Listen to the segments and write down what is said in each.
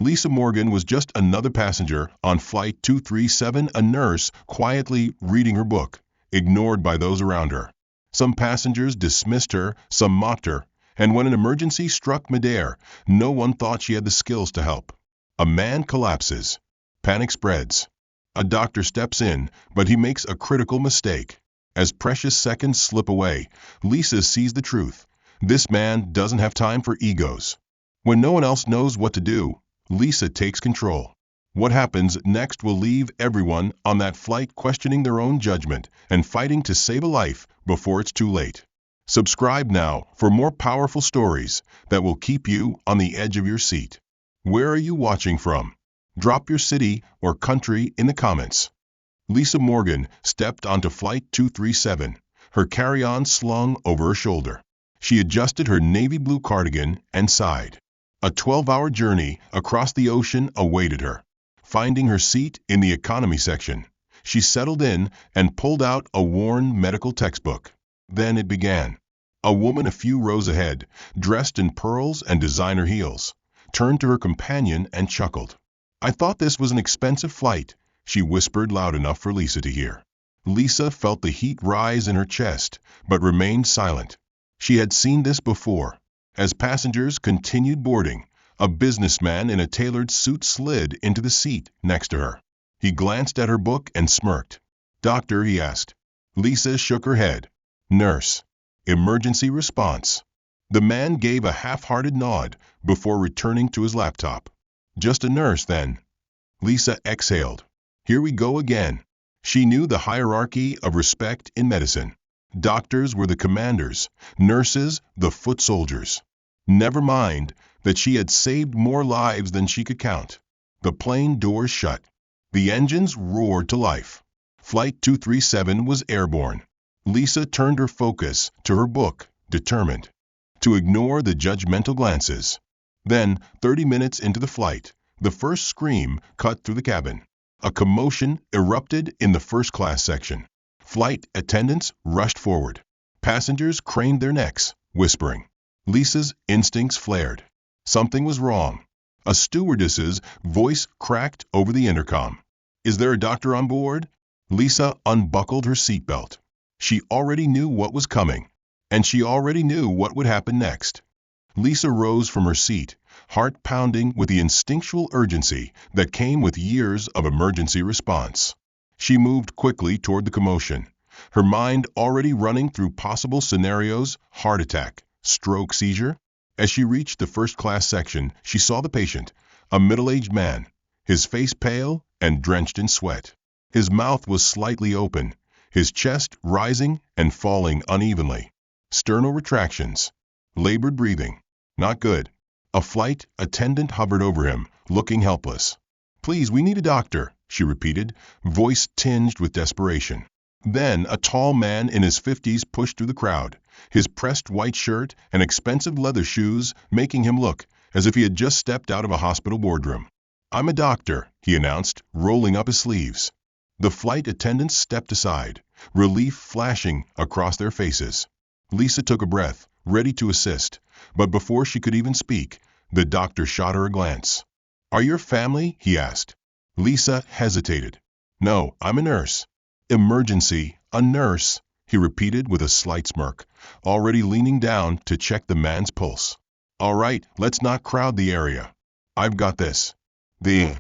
Lisa Morgan was just another passenger on Flight 237, a nurse quietly reading her book, ignored by those around her. Some passengers dismissed her, some mocked her, and when an emergency struck midair, no one thought she had the skills to help. A man collapses. Panic spreads. A doctor steps in, but he makes a critical mistake. As precious seconds slip away, Lisa sees the truth. This man doesn't have time for egos. When no one else knows what to do, Lisa takes control. What happens next will leave everyone on that flight questioning their own judgment and fighting to save a life before it's too late. Subscribe now for more powerful stories that will keep you on the edge of your seat. Where are you watching from? Drop your city or country in the comments. Lisa Morgan stepped onto Flight 237, her carry-on slung over her shoulder. She adjusted her navy blue cardigan and sighed. A 12-hour journey across the ocean awaited her. Finding her seat in the economy section, she settled in and pulled out a worn medical textbook. Then it began. A woman a few rows ahead, dressed in pearls and designer heels, turned to her companion and chuckled. "I thought this was an expensive flight," she whispered loud enough for Lisa to hear. Lisa felt the heat rise in her chest, but remained silent. She had seen this before. As passengers continued boarding, a businessman in a tailored suit slid into the seat next to her. He glanced at her book and smirked. "Doctor," he asked. Lisa shook her head. "Nurse. Emergency response." The man gave a half-hearted nod before returning to his laptop. "Just a nurse, then." Lisa exhaled. Here we go again. She knew the hierarchy of respect in medicine. Doctors were the commanders, nurses the foot soldiers. Never mind that she had saved more lives than she could count. The plane doors shut. The engines roared to life. Flight 237 was airborne. Lisa turned her focus to her book, determined to ignore the judgmental glances. Then, 30 minutes into the flight, the first scream cut through the cabin. A commotion erupted in the first-class section. Flight attendants rushed forward. Passengers craned their necks, whispering. Lisa's instincts flared. Something was wrong. A stewardess's voice cracked over the intercom. "Is there a doctor on board?" Lisa unbuckled her seatbelt. She already knew what was coming, and she already knew what would happen next. Lisa rose from her seat, heart pounding with the instinctual urgency that came with years of emergency response. She moved quickly toward the commotion, her mind already running through possible scenarios: heart attack, stroke, seizure. As she reached the first-class section, she saw the patient, a middle-aged man, his face pale and drenched in sweat. His mouth was slightly open, his chest rising and falling unevenly. Sternal retractions. Labored breathing. Not good. A flight attendant hovered over him, looking helpless. "Please, we need a doctor," she repeated, voice tinged with desperation. Then a tall man in his 50s pushed through the crowd, his pressed white shirt and expensive leather shoes making him look as if he had just stepped out of a hospital boardroom. "I'm a doctor," he announced, rolling up his sleeves. The flight attendants stepped aside, relief flashing across their faces. Lisa took a breath, ready to assist, but before she could even speak, the doctor shot her a glance. "Are your family?" he asked. Lisa hesitated. "No, I'm a nurse." "Emergency, a nurse," he repeated with a slight smirk, already leaning down to check the man's pulse. "All right, let's not crowd the area. I've got this." The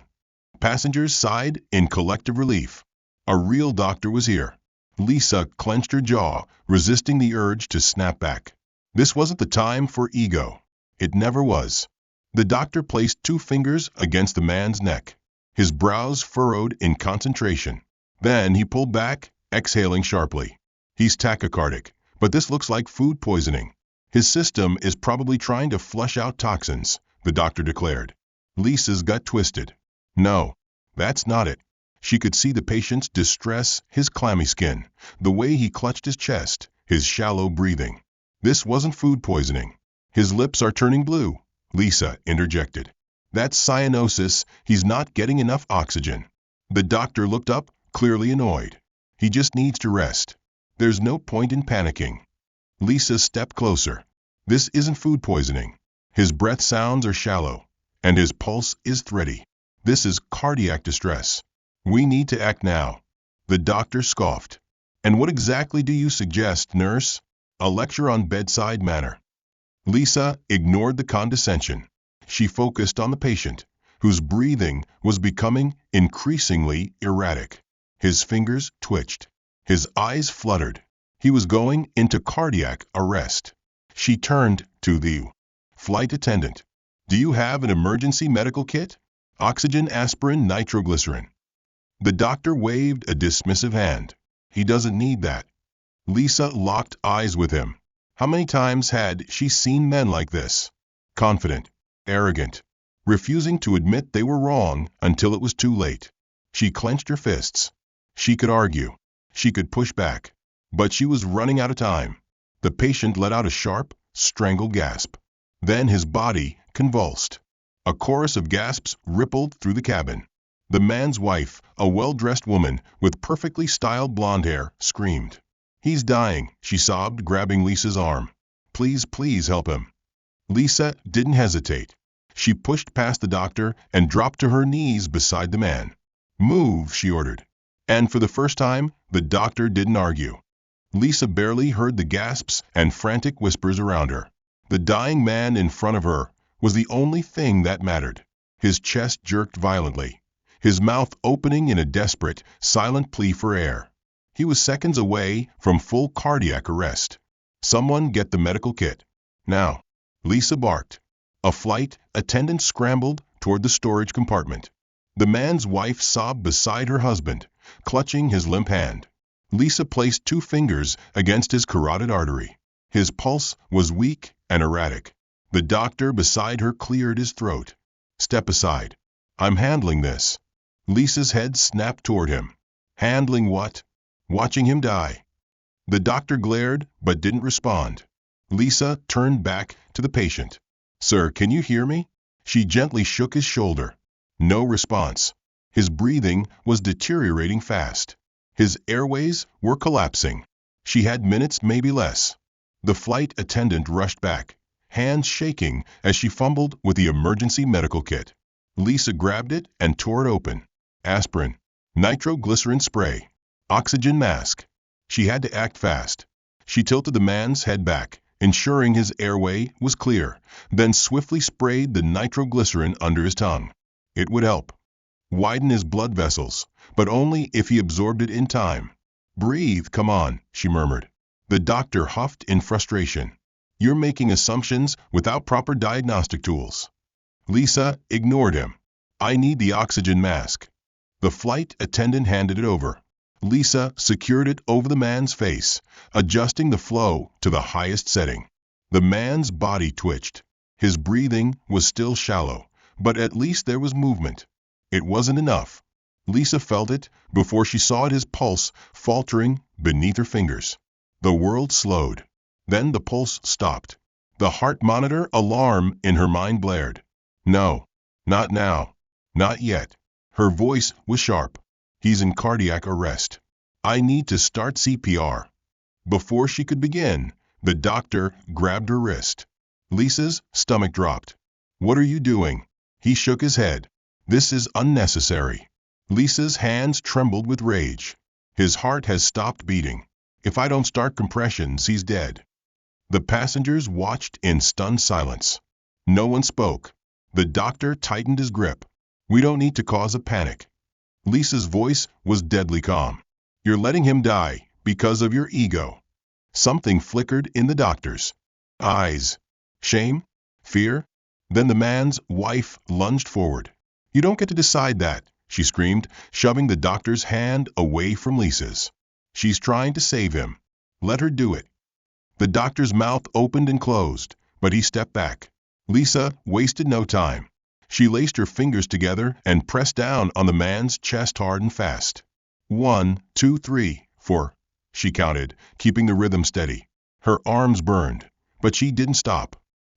passengers sighed in collective relief. A real doctor was here. Lisa clenched her jaw, resisting the urge to snap back. This wasn't the time for ego. It never was. The doctor placed 2 fingers against the man's neck, his brows furrowed in concentration. Then he pulled back, exhaling sharply. "He's tachycardic, but this looks like food poisoning. His system is probably trying to flush out toxins," the doctor declared. Lisa's gut twisted. No, that's not it. She could see the patient's distress, his clammy skin, the way he clutched his chest, his shallow breathing. This wasn't food poisoning. "His lips are turning blue," Lisa interjected. "That's cyanosis. He's not getting enough oxygen." The doctor looked up, clearly annoyed. "He just needs to rest. There's no point in panicking." Lisa stepped closer. "This isn't food poisoning. His breath sounds are shallow, and his pulse is thready. This is cardiac distress. We need to act now. The doctor scoffed. And what exactly do you suggest, nurse? A lecture on bedside manner. Lisa ignored the condescension. She focused on the patient, whose breathing was becoming increasingly erratic. His fingers twitched. His eyes fluttered. He was going into cardiac arrest. She turned to the flight attendant. Do you have an emergency medical kit? Oxygen, aspirin, nitroglycerin. The doctor waved a dismissive hand. He doesn't need that. Lisa locked eyes with him. How many times had she seen men like this? Confident, arrogant, refusing to admit they were wrong until it was too late. She clenched her fists. She could argue. She could push back. But she was running out of time. The patient let out a sharp, strangled gasp. Then his body convulsed. A chorus of gasps rippled through the cabin. The man's wife, a well-dressed woman with perfectly styled blonde hair, screamed. He's dying, she sobbed, grabbing Lisa's arm. Please, please help him. Lisa didn't hesitate. She pushed past the doctor and dropped to her knees beside the man. Move, she ordered. And for the first time, the doctor didn't argue. Lisa barely heard the gasps and frantic whispers around her. The dying man in front of her was the only thing that mattered. His chest jerked violently, his mouth opening in a desperate, silent plea for air. He was seconds away from full cardiac arrest. Someone get the medical kit. Now. Lisa barked. A flight attendant scrambled toward the storage compartment. The man's wife sobbed beside her husband, clutching his limp hand. Lisa placed 2 fingers against his carotid artery. His pulse was weak and erratic. The doctor beside her cleared his throat. Step aside. I'm handling this. Lisa's head snapped toward him. Handling what? Watching him die. The doctor glared but didn't respond. Lisa turned back to the patient. Sir, can you hear me? She gently shook his shoulder. No response. His breathing was deteriorating fast. His airways were collapsing. She had minutes, maybe less. The flight attendant rushed back, hands shaking as she fumbled with the emergency medical kit. Lisa grabbed it and tore it open. Aspirin, nitroglycerin spray, oxygen mask. She had to act fast. She tilted the man's head back, ensuring his airway was clear, then swiftly sprayed the nitroglycerin under his tongue. It would help. Widen his blood vessels, but only if he absorbed it in time. Breathe, come on, she murmured. The doctor huffed in frustration. You're making assumptions without proper diagnostic tools. Lisa ignored him. I need the oxygen mask. The flight attendant handed it over. Lisa secured it over the man's face, adjusting the flow to the highest setting. The man's body twitched. His breathing was still shallow, but at least there was movement. It wasn't enough. Lisa felt it before she saw his pulse faltering beneath her fingers. The world slowed. Then the pulse stopped. The heart monitor alarm in her mind blared. No, not now. Not yet. Her voice was sharp. He's in cardiac arrest. I need to start CPR. Before she could begin, the doctor grabbed her wrist. Lisa's stomach dropped. What are you doing? He shook his head. This is unnecessary. Lisa's hands trembled with rage. His heart has stopped beating. If I don't start compressions, he's dead. The passengers watched in stunned silence. No one spoke. The doctor tightened his grip. We don't need to cause a panic. Lisa's voice was deadly calm. You're letting him die because of your ego. Something flickered in the doctor's eyes. Shame? Fear? Then the man's wife lunged forward. You don't get to decide that, she screamed, shoving the doctor's hand away from Lisa's. She's trying to save him. Let her do it. The doctor's mouth opened and closed, but he stepped back. Lisa wasted no time. She laced her fingers together and pressed down on the man's chest hard and fast. 1, 2, 3, 4, she counted, keeping the rhythm steady. Her arms burned, but she didn't stop.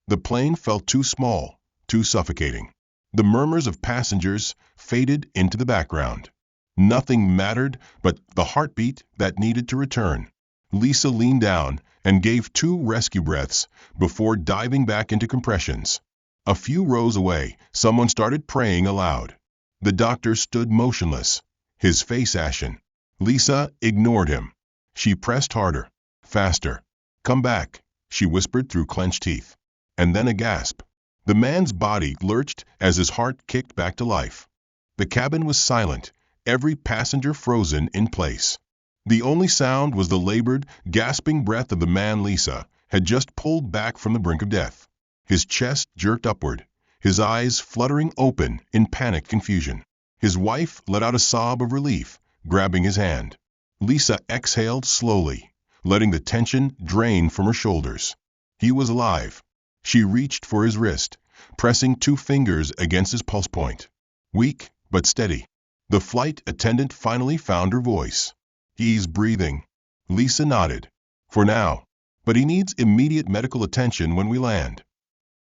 The plane felt too small, too suffocating. The murmurs of passengers faded into the background. Nothing mattered but the heartbeat that needed to return. Lisa leaned down and gave 2 rescue breaths before diving back into compressions. A few rows away, someone started praying aloud. The doctor stood motionless, his face ashen. Lisa ignored him. She pressed harder, faster. "Come back," she whispered through clenched teeth. And then a gasp. The man's body lurched as his heart kicked back to life. The cabin was silent, every passenger frozen in place. The only sound was the labored, gasping breath of the man Lisa had just pulled back from the brink of death. His chest jerked upward, his eyes fluttering open in panicked confusion. His wife let out a sob of relief, grabbing his hand. Lisa exhaled slowly, letting the tension drain from her shoulders. He was alive. She reached for his wrist, pressing 2 fingers against his pulse point. Weak, but steady. The flight attendant finally found her voice. "He's breathing." Lisa nodded. "For now. But he needs immediate medical attention when we land."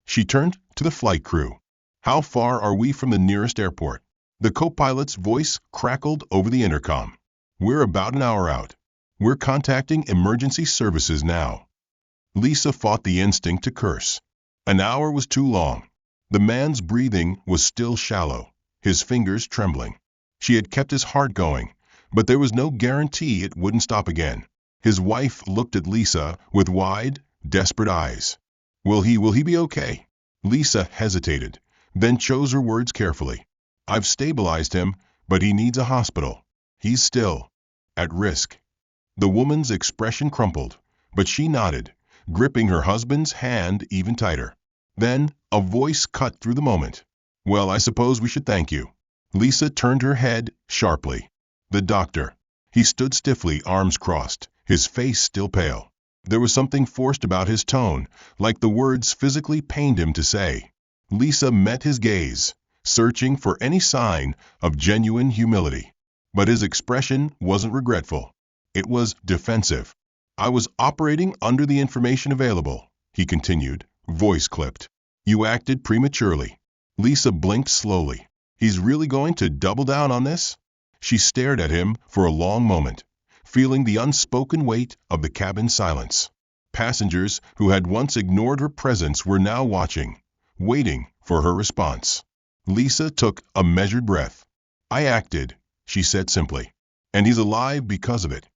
She turned to the flight crew. "How far are we from the nearest airport?" The co-pilot's voice crackled over the intercom. "We're about an hour out. We're contacting emergency services now." Lisa fought the instinct to curse. An hour was too long. The man's breathing was still shallow, his fingers trembling. She had kept his heart going, but there was no guarantee it wouldn't stop again. His wife looked at Lisa with wide, desperate eyes. Will he be okay?" Lisa hesitated, then chose her words carefully. "I've stabilized him, but he needs a hospital. He's still at risk." The woman's expression crumpled, but she nodded, gripping her husband's hand even tighter. Then a voice cut through the moment. "Well, I suppose we should thank you." Lisa turned her head sharply. The doctor. He stood stiffly, arms crossed, his face still pale. There was something forced about his tone, like the words physically pained him to say. Lisa met his gaze, searching for any sign of genuine humility. But his expression wasn't regretful. It was defensive. "I was operating under the information available," he continued, voice clipped. "You acted prematurely." Lisa blinked slowly. "He's really going to double down on this?" She stared at him for a long moment, feeling the unspoken weight of the cabin's silence. Passengers who had once ignored her presence were now watching, waiting for her response. Lisa took a measured breath. "I acted," she said simply, "and he's alive because of it."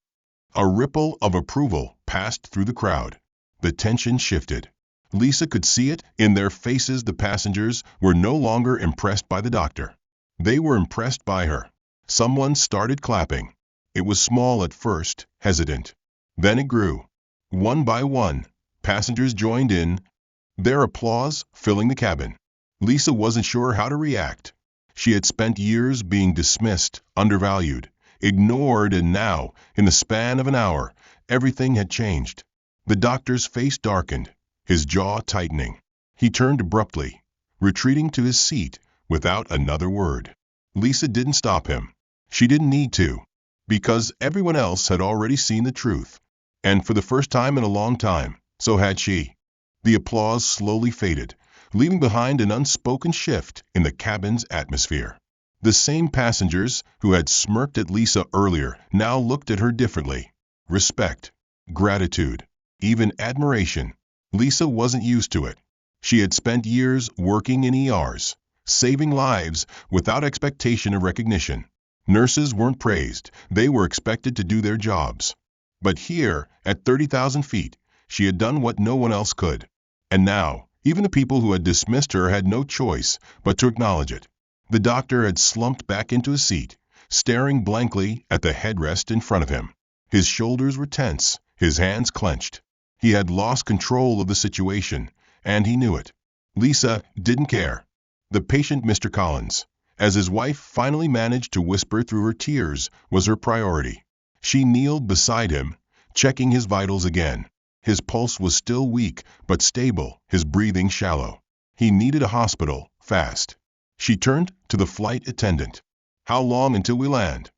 A ripple of approval passed through the crowd. The tension shifted. Lisa could see it in their faces. The passengers were no longer impressed by the doctor. They were impressed by her. Someone started clapping. It was small at first, hesitant. Then it grew. One by one, passengers joined in, their applause filling the cabin. Lisa wasn't sure how to react. She had spent years being dismissed, undervalued, ignored, and now, in the span of an hour, everything had changed. The doctor's face darkened, his jaw tightening. He turned abruptly, retreating to his seat without another word. Lisa didn't stop him. She didn't need to, because everyone else had already seen the truth. And for the first time in a long time, so had she. The applause slowly faded, leaving behind an unspoken shift in the cabin's atmosphere. The same passengers who had smirked at Lisa earlier now looked at her differently. Respect, gratitude, even admiration. Lisa wasn't used to it. She had spent years working in ERs, saving lives without expectation of recognition. Nurses weren't praised, they were expected to do their jobs. But here, at 30,000 feet, she had done what no one else could. And now, even the people who had dismissed her had no choice but to acknowledge it. The doctor had slumped back into his seat, staring blankly at the headrest in front of him. His shoulders were tense, his hands clenched. He had lost control of the situation, and he knew it. Lisa didn't care. The patient, Mr. Collins, as his wife finally managed to whisper through her tears, was her priority. She kneeled beside him, checking his vitals again. His pulse was still weak, but stable, his breathing shallow. He needed a hospital, fast. She turned to the flight attendant. "How long until we land?"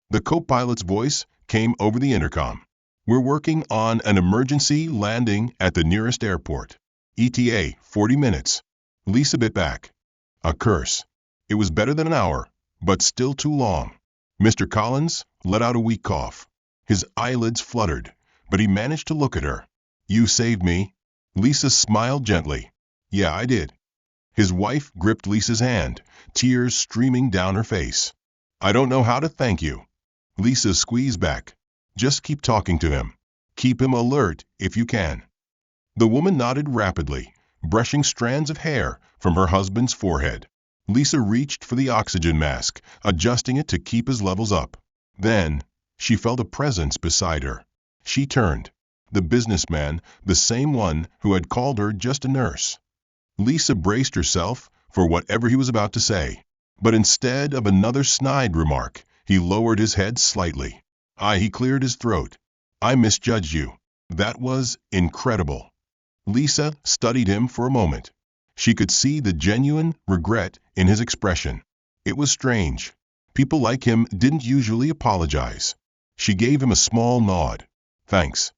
The co-pilot's voice came over the intercom. "We're working on an emergency landing at the nearest airport. ETA 40 minutes. Lisa bit back. A curse. It was better than an hour, but still too long. Mr. Collins let out a weak cough. His eyelids fluttered, but he managed to look at her. "You saved me." Lisa smiled gently. "Yeah, I did." His wife gripped Lisa's hand, tears streaming down her face. "I don't know how to thank you." Lisa squeezed back. "Just keep talking to him. Keep him alert if you can." The woman nodded rapidly, brushing strands of hair from her husband's forehead. Lisa reached for the oxygen mask, adjusting it to keep his levels up. Then, she felt a presence beside her. She turned. The businessman, the same one who had called her just a nurse. Lisa braced herself for whatever he was about to say, but instead of another snide remark, he lowered his head slightly. He cleared his throat. "I misjudged you. That was incredible." Lisa studied him for a moment. She could see the genuine regret in his expression. It was strange. People like him didn't usually apologize. She gave him a small nod. "Thanks."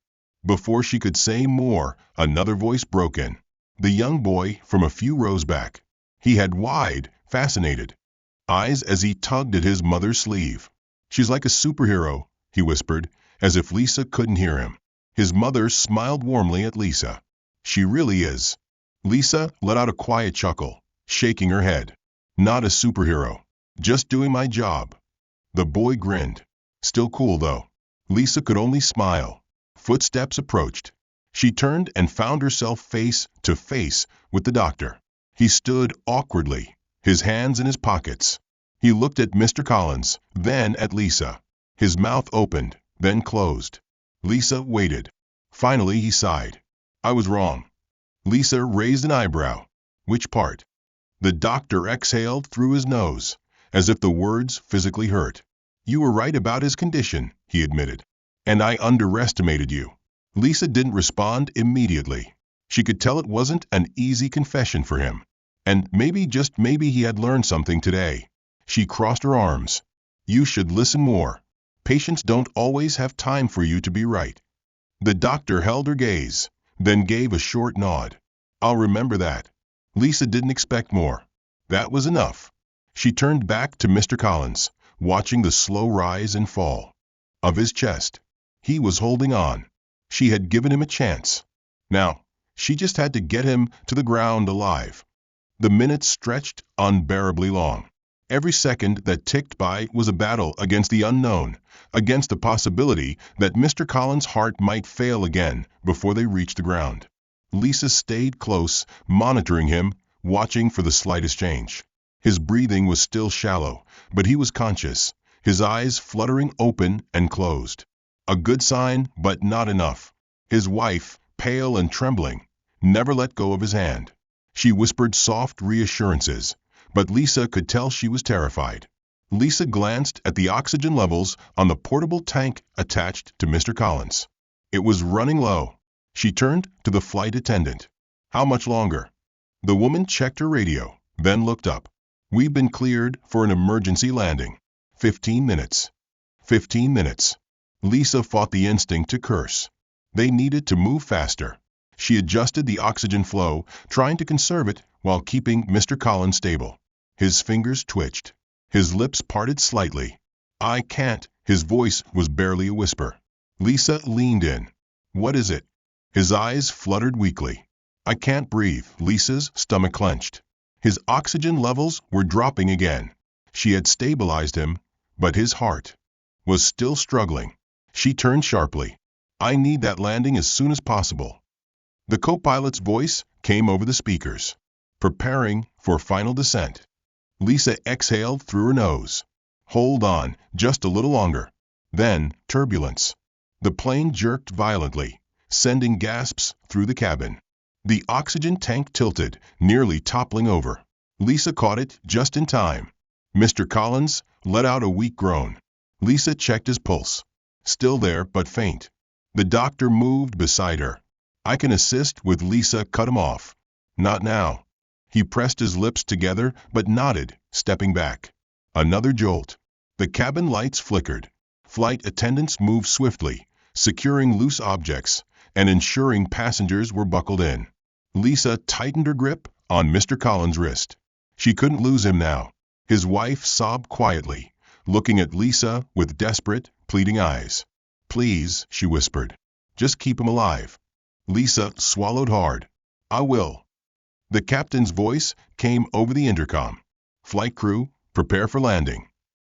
Before she could say more, another voice broke in. The young boy from a few rows back. He had wide, fascinated eyes as he tugged at his mother's sleeve. "She's like a superhero," he whispered, as if Lisa couldn't hear him. His mother smiled warmly at Lisa. "She really is." Lisa let out a quiet chuckle, shaking her head. "Not a superhero. Just doing my job." The boy grinned. Still cool, though. Lisa could only smile. Footsteps approached. She turned and found herself face to face with the doctor. He stood awkwardly, his hands in his pockets. He looked at Mr. Collins, then at Lisa. His mouth opened, then closed. Lisa waited. Finally, he sighed. "I was wrong." Lisa raised an eyebrow. "Which part?" The doctor exhaled through his nose, as if the words physically hurt. "You were right about his condition," he admitted. "And I underestimated you." Lisa didn't respond immediately. She could tell it wasn't an easy confession for him. And maybe, just maybe, he had learned something today. She crossed her arms. "You should listen more. Patients don't always have time for you to be right." The doctor held her gaze, then gave a short nod. "I'll remember that." Lisa didn't expect more. That was enough. She turned back to Mr. Collins, watching the slow rise and fall of his chest. He was holding on. She had given him a chance. Now, she just had to get him to the ground alive. The minutes stretched unbearably long. Every second that ticked by was a battle against the unknown, against the possibility that Mr. Collins' heart might fail again before they reached the ground. Lisa stayed close, monitoring him, watching for the slightest change. His breathing was still shallow, but he was conscious, his eyes fluttering open and closed. A good sign, but not enough. His wife, pale and trembling, never let go of his hand. She whispered soft reassurances, but Lisa could tell she was terrified. Lisa glanced at the oxygen levels on the portable tank attached to Mr. Collins. It was running low. She turned to the flight attendant. "How much longer?" The woman checked her radio, then looked up. "We've been cleared for an emergency landing. 15 minutes. 15 minutes. Lisa fought the instinct to curse. They needed to move faster. She adjusted the oxygen flow, trying to conserve it while keeping Mr. Collins stable. His fingers twitched. His lips parted slightly. "I can't." His voice was barely a whisper. Lisa leaned in. "What is it?" His eyes fluttered weakly. "I can't breathe." Lisa's stomach clenched. His oxygen levels were dropping again. She had stabilized him, but his heart was still struggling. She turned sharply. "I need that landing as soon as possible." The co-pilot's voice came over the speakers. "Preparing for final descent." Lisa exhaled through her nose. "Hold on, just a little longer." Then, turbulence. The plane jerked violently, sending gasps through the cabin. The oxygen tank tilted, nearly toppling over. Lisa caught it just in time. Mr. Collins let out a weak groan. Lisa checked his pulse. Still there, but faint. The doctor moved beside her. "I can assist with." Lisa cut him off. "Not now." He pressed his lips together but nodded, stepping back. Another jolt. The cabin lights flickered. Flight attendants moved swiftly, securing loose objects and ensuring passengers were buckled in. Lisa tightened her grip on Mr. Collins' wrist. She couldn't lose him now. His wife sobbed quietly, looking at Lisa with desperate, pleading eyes. "Please," she whispered. "Just keep him alive." Lisa swallowed hard. "I will." The captain's voice came over the intercom. "Flight crew, prepare for landing."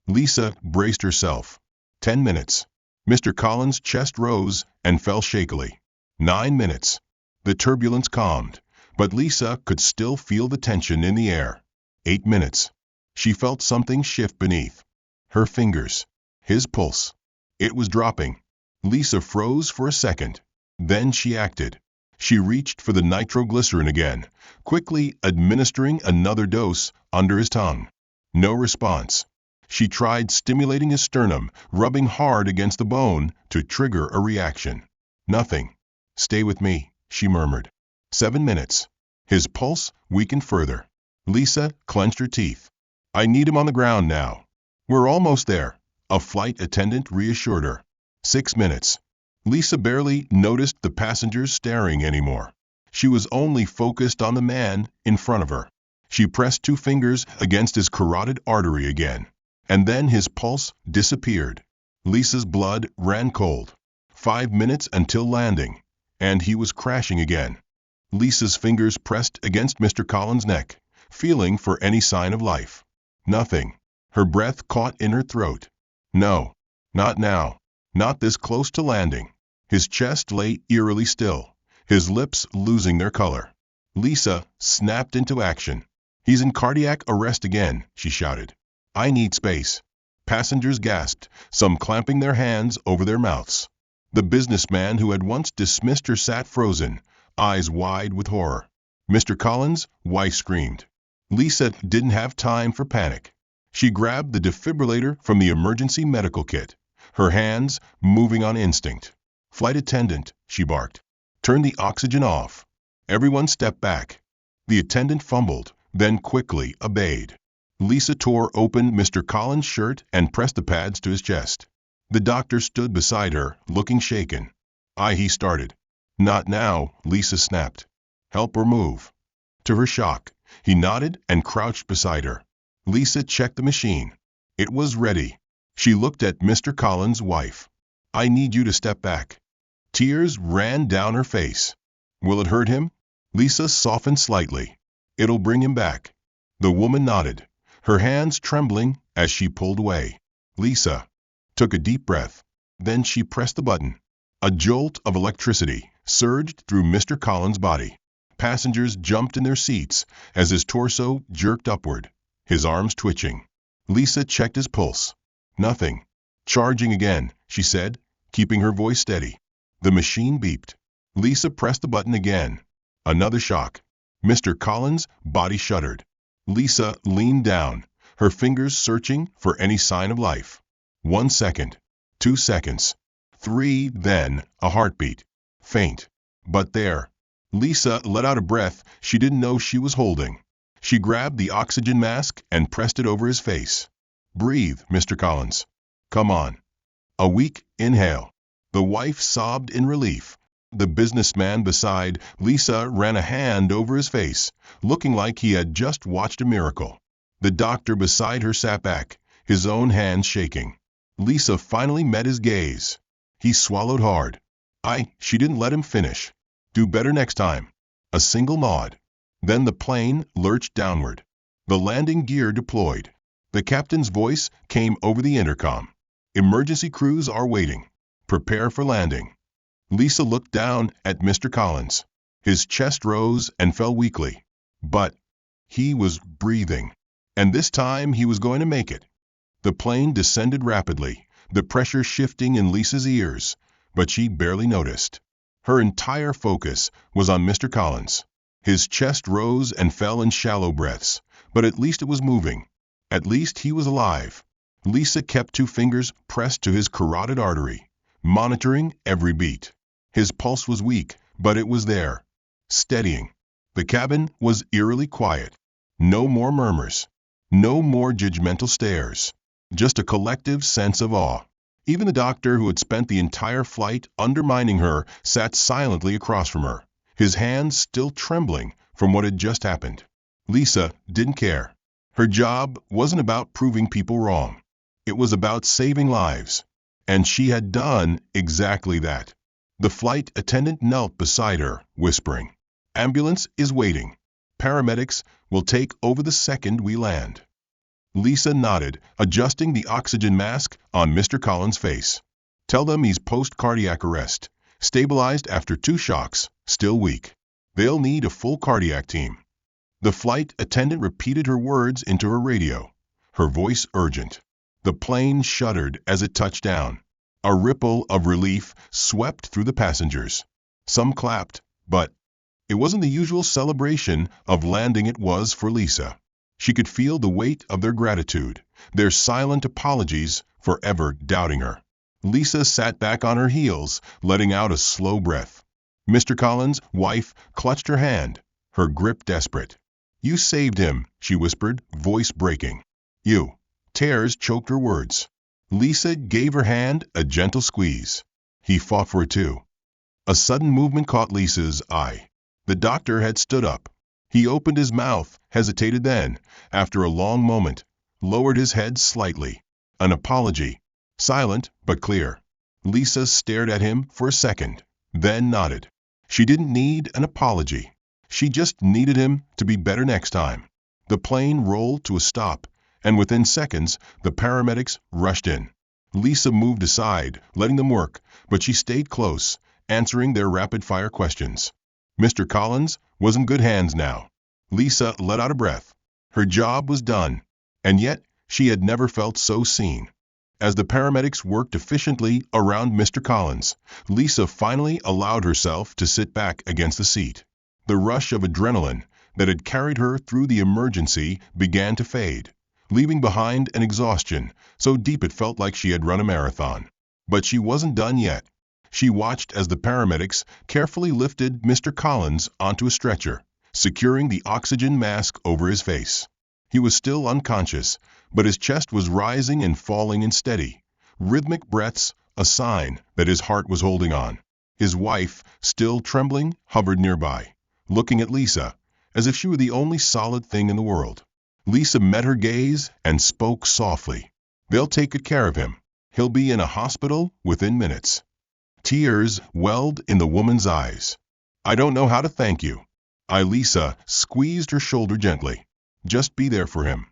Lisa braced herself. 10 minutes. Mr. Collins' chest rose and fell shakily. 9 minutes. The turbulence calmed, but Lisa could still feel the tension in the air. 8 minutes. She felt something shift beneath her fingers. His pulse. It was dropping. Lisa froze for a second. Then she acted. She reached for the nitroglycerin again, quickly administering another dose under his tongue. No response. She tried stimulating his sternum, rubbing hard against the bone to trigger a reaction. Nothing. "Stay with me," she murmured. 7 minutes. His pulse weakened further. Lisa clenched her teeth. "I need him on the ground now." "We're almost there," a flight attendant reassured her. 6 minutes. Lisa barely noticed the passengers staring anymore. She was only focused on the man in front of her. She pressed 2 fingers against his carotid artery again, and then his pulse disappeared. Lisa's blood ran cold. 5 minutes until landing, and he was crashing again. Lisa's fingers pressed against Mr. Collins' neck, feeling for any sign of life. Nothing. Her breath caught in her throat. No, not now. Not this close to landing. His chest lay eerily still, his lips losing their color. Lisa snapped into action. "He's in cardiac arrest again," she shouted. "I need space." Passengers gasped, some clamping their hands over their mouths. The businessman who had once dismissed her sat frozen, eyes wide with horror. "Mr. Collins," wife screamed. Lisa didn't have time for panic. She grabbed the defibrillator from the emergency medical kit, her hands moving on instinct. "Flight attendant," she barked. "Turn the oxygen off." Everyone stepped back. The attendant fumbled, then quickly obeyed. Lisa tore open Mr. Collins' shirt and pressed the pads to his chest. The doctor stood beside her, looking shaken. He started. "Not now," Lisa snapped. "Help or move." To her shock, he nodded and crouched beside her. Lisa checked the machine. It was ready. She looked at Mr. Collins' wife. "I need you to step back." Tears ran down her face. "Will it hurt him?" Lisa softened slightly. "It'll bring him back." The woman nodded, her hands trembling as she pulled away. Lisa took a deep breath. Then she pressed the button. A jolt of electricity surged through Mr. Collins' body. Passengers jumped in their seats as his torso jerked upward, his arms twitching. Lisa checked his pulse. "Nothing." "Charging again," she said, keeping her voice steady. The machine beeped. Lisa pressed the button again. Another shock. Mr. Collins' body shuddered. Lisa leaned down, her fingers searching for any sign of life. 1 second. 2 seconds. 3, then a heartbeat. Faint. But there. Lisa let out a breath she didn't know she was holding. She grabbed the oxygen mask and pressed it over his face. "Breathe, Mr. Collins. Come on." A weak inhale. The wife sobbed in relief. The businessman beside Lisa ran a hand over his face, looking like he had just watched a miracle. The doctor beside her sat back, his own hands shaking. Lisa finally met his gaze. He swallowed hard. She didn't let him finish. "Do better next time." A single nod. Then the plane lurched downward. The landing gear deployed. The captain's voice came over the intercom. "Emergency crews are waiting. Prepare for landing." Lisa looked down at Mr. Collins. His chest rose and fell weakly. But he was breathing. And this time he was going to make it. The plane descended rapidly, the pressure shifting in Lisa's ears, but she barely noticed. Her entire focus was on Mr. Collins. His chest rose and fell in shallow breaths, but at least it was moving. At least he was alive. Lisa kept 2 fingers pressed to his carotid artery, monitoring every beat. His pulse was weak, but it was there, steadying. The cabin was eerily quiet. No more murmurs. No more judgmental stares. Just a collective sense of awe. Even the doctor who had spent the entire flight undermining her sat silently across from her, his hands still trembling from what had just happened. Lisa didn't care. Her job wasn't about proving people wrong. It was about saving lives. And she had done exactly that. The flight attendant knelt beside her, whispering, "Ambulance is waiting." paramedics will take over the second we land." Lisa nodded, adjusting the oxygen mask on Mr. Collins' face. "Tell them he's post-cardiac arrest, stabilized after 2 shocks, still weak. They'll need a full cardiac team." The flight attendant repeated her words into her radio, her voice urgent. The plane shuddered as it touched down. A ripple of relief swept through the passengers. Some clapped, but it wasn't the usual celebration of landing it was for Lisa. She could feel the weight of their gratitude, their silent apologies for ever doubting her. Lisa sat back on her heels, letting out a slow breath. Mr. Collins' wife clutched her hand, her grip desperate. "You saved him," she whispered, voice breaking. "You." Tears choked her words. Lisa gave her hand a gentle squeeze. "He fought for it too." A sudden movement caught Lisa's eye. The doctor had stood up. He opened his mouth, hesitated then, after a long moment, lowered his head slightly. An apology. Silent, but clear. Lisa stared at him for a second, then nodded. She didn't need an apology. She just needed him to be better next time. The plane rolled to a stop, and within seconds, the paramedics rushed in. Lisa moved aside, letting them work, but she stayed close, answering their rapid-fire questions. Mr. Collins was in good hands now. Lisa let out a breath. Her job was done, and yet she had never felt so seen. As the paramedics worked efficiently around Mr. Collins, Lisa finally allowed herself to sit back against the seat. The rush of adrenaline that had carried her through the emergency began to fade, leaving behind an exhaustion so deep it felt like she had run a marathon. But she wasn't done yet. She watched as the paramedics carefully lifted Mr. Collins onto a stretcher, securing the oxygen mask over his face. He was still unconscious, but his chest was rising and falling in steady, rhythmic breaths, a sign that his heart was holding on. His wife, still trembling, hovered nearby, looking at Lisa, as if she were the only solid thing in the world. Lisa met her gaze and spoke softly. "They'll take good care of him. He'll be in a hospital within minutes." Tears welled in the woman's eyes. "I don't know how to thank you." Lisa squeezed her shoulder gently. "Just be there for him."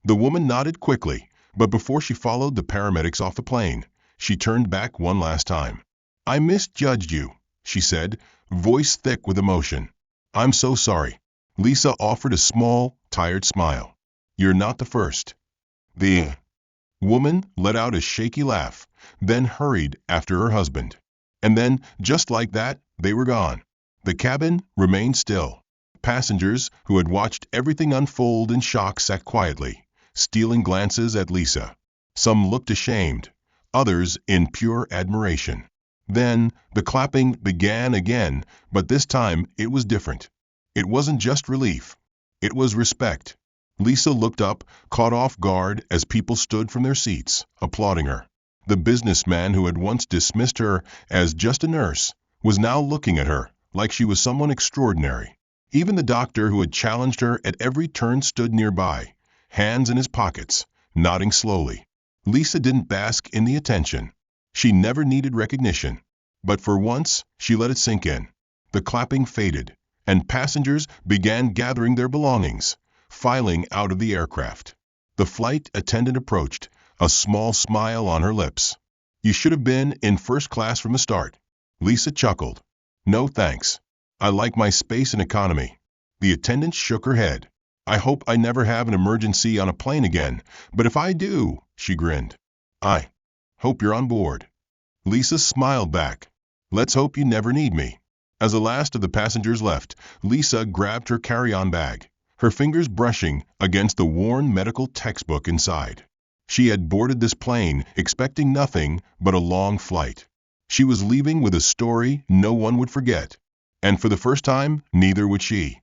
The woman nodded quickly, but before she followed the paramedics off the plane, she turned back one last time. "I misjudged you," she said, voice thick with emotion. "I'm so sorry." Lisa offered a small, tired smile. "You're not the first." The woman let out a shaky laugh, then hurried after her husband. And then, just like that, they were gone. The cabin remained still. Passengers who had watched everything unfold in shock sat quietly, stealing glances at Lisa. Some looked ashamed, others in pure admiration. Then the clapping began again, but this time it was different. It wasn't just relief. It was respect. Lisa looked up, caught off guard as people stood from their seats, applauding her. The businessman who had once dismissed her as just a nurse was now looking at her like she was someone extraordinary. Even the doctor who had challenged her at every turn stood nearby, hands in his pockets, nodding slowly. Lisa didn't bask in the attention. She never needed recognition. But for once, she let it sink in. The clapping faded, and passengers began gathering their belongings, filing out of the aircraft. The flight attendant approached, a small smile on her lips. "You should have been in first class from the start." Lisa chuckled. "No thanks. I like my space and economy." The attendant shook her head. "I hope I never have an emergency on a plane again, but if I do," she grinned, "I hope you're on board." Lisa smiled back. "Let's hope you never need me." As the last of the passengers left, Lisa grabbed her carry-on bag, her fingers brushing against the worn medical textbook inside. She had boarded this plane expecting nothing but a long flight. She was leaving with a story no one would forget, and for the first time, neither would she.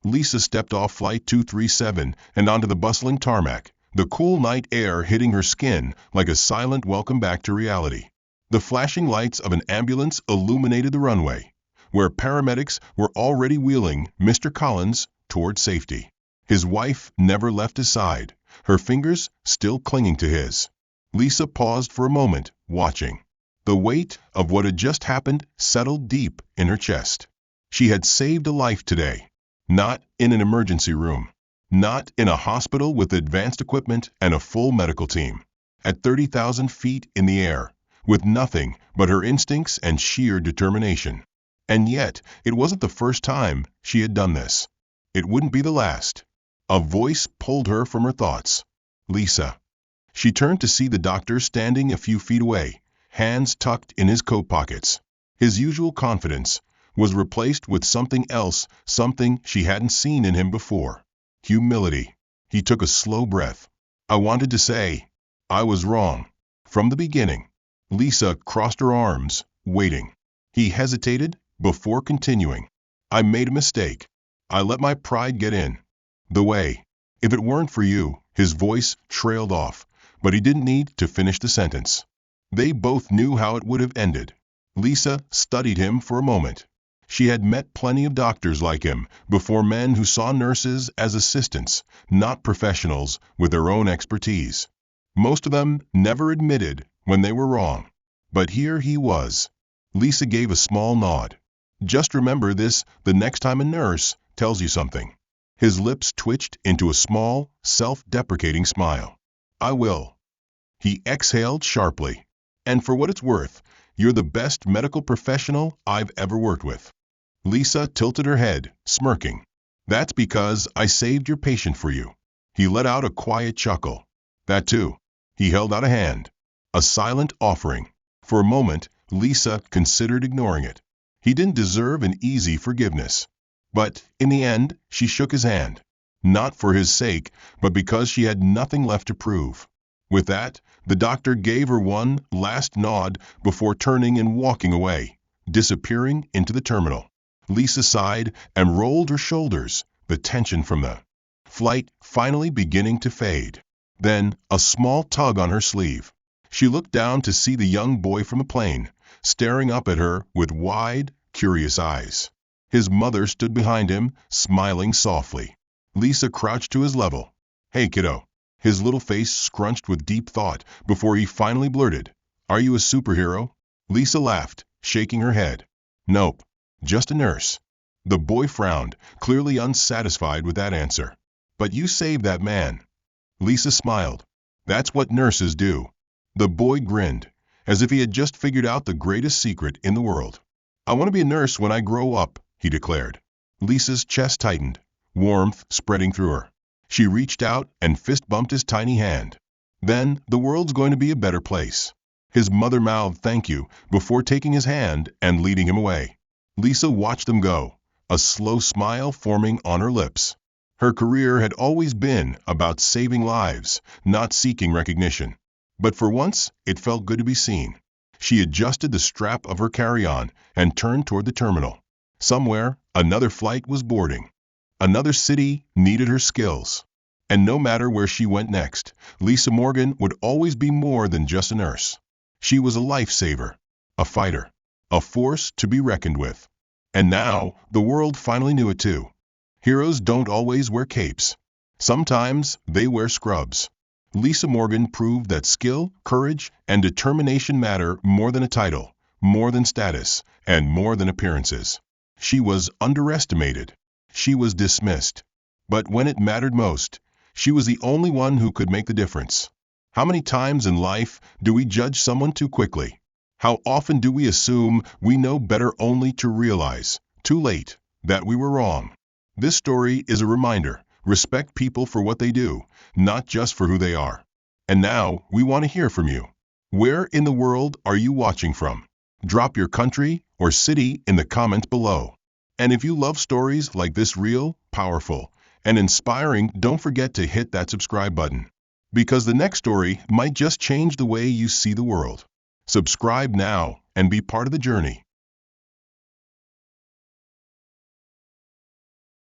Lisa stepped off Flight 237 and onto the bustling tarmac, the cool night air hitting her skin like a silent welcome back to reality. The flashing lights of an ambulance illuminated the runway, where paramedics were already wheeling Mr. Collins toward safety. His wife never left his side, her fingers still clinging to his. Lisa paused for a moment, watching. The weight of what had just happened settled deep in her chest. She had saved a life today, Not in an emergency room. Not in a hospital with advanced equipment and a full medical team. At 30,000 feet in the air, with nothing but her instincts and sheer determination. And yet, it wasn't the first time she had done this. It wouldn't be the last. A voice pulled her from her thoughts. Lisa. She turned to see the doctor standing a few feet away, hands tucked in his coat pockets. His usual confidence was replaced with something else, something she hadn't seen in him before. Humility. He took a slow breath. I wanted to say, I was wrong. From the beginning. Lisa crossed her arms, waiting. He hesitated before continuing. I made a mistake. I let my pride get in the way. If it weren't for you, his voice trailed off, but he didn't need to finish the sentence. They both knew how it would have ended. Lisa studied him for a moment. She had met plenty of doctors like him before, men who saw nurses as assistants, not professionals with their own expertise. Most of them never admitted when they were wrong. But here he was. Lisa gave a small nod. Just remember this the next time a nurse tells you something. His lips twitched into a small, self-deprecating smile. I will. He exhaled sharply. And for what it's worth, you're the best medical professional I've ever worked with. Lisa tilted her head, smirking. That's because I saved your patient for you. He let out a quiet chuckle. That too. He held out a hand. A silent offering. For a moment, Lisa considered ignoring it. He didn't deserve an easy forgiveness. But, in the end, she shook his hand. Not for his sake, but because she had nothing left to prove. With that, the doctor gave her one last nod before turning and walking away, disappearing into the terminal. Lisa sighed and rolled her shoulders, the tension from the flight finally beginning to fade. Then, a small tug on her sleeve. She looked down to see the young boy from the plane, staring up at her with wide, curious eyes. His mother stood behind him, smiling softly. Lisa crouched to his level. Hey, kiddo. His little face scrunched with deep thought before he finally blurted, Are you a superhero? Lisa laughed, shaking her head. Nope. Just a nurse. The boy frowned, clearly unsatisfied with that answer. But you saved that man. Lisa smiled. That's what nurses do. The boy grinned, as if he had just figured out the greatest secret in the world. I want to be a nurse when I grow up, he declared. Lisa's chest tightened, warmth spreading through her. She reached out and fist-bumped his tiny hand. Then the world's going to be a better place. His mother mouthed thank you before taking his hand and leading him away. Lisa watched them go, a slow smile forming on her lips. Her career had always been about saving lives, not seeking recognition. But for once, it felt good to be seen. She adjusted the strap of her carry-on and turned toward the terminal. Somewhere, another flight was boarding. Another city needed her skills. And no matter where she went next, Lisa Morgan would always be more than just a nurse. She was a lifesaver, a fighter, a force to be reckoned with. And now, the world finally knew it too. Heroes don't always wear capes. Sometimes they wear scrubs. Lisa Morgan proved that skill, courage, and determination matter more than a title, more than status, and more than appearances. She was underestimated. She was dismissed. But when it mattered most, she was the only one who could make the difference. How many times in life do we judge someone too quickly? How often do we assume we know better only to realize, too late, that we were wrong? This story is a reminder. Respect people for what they do, not just for who they are. And now, we want to hear from you. Where in the world are you watching from? Drop your country or city in the comments below. And if you love stories like this, real, powerful, and inspiring, don't forget to hit that subscribe button. Because the next story might just change the way you see the world. Subscribe now and be part of the journey.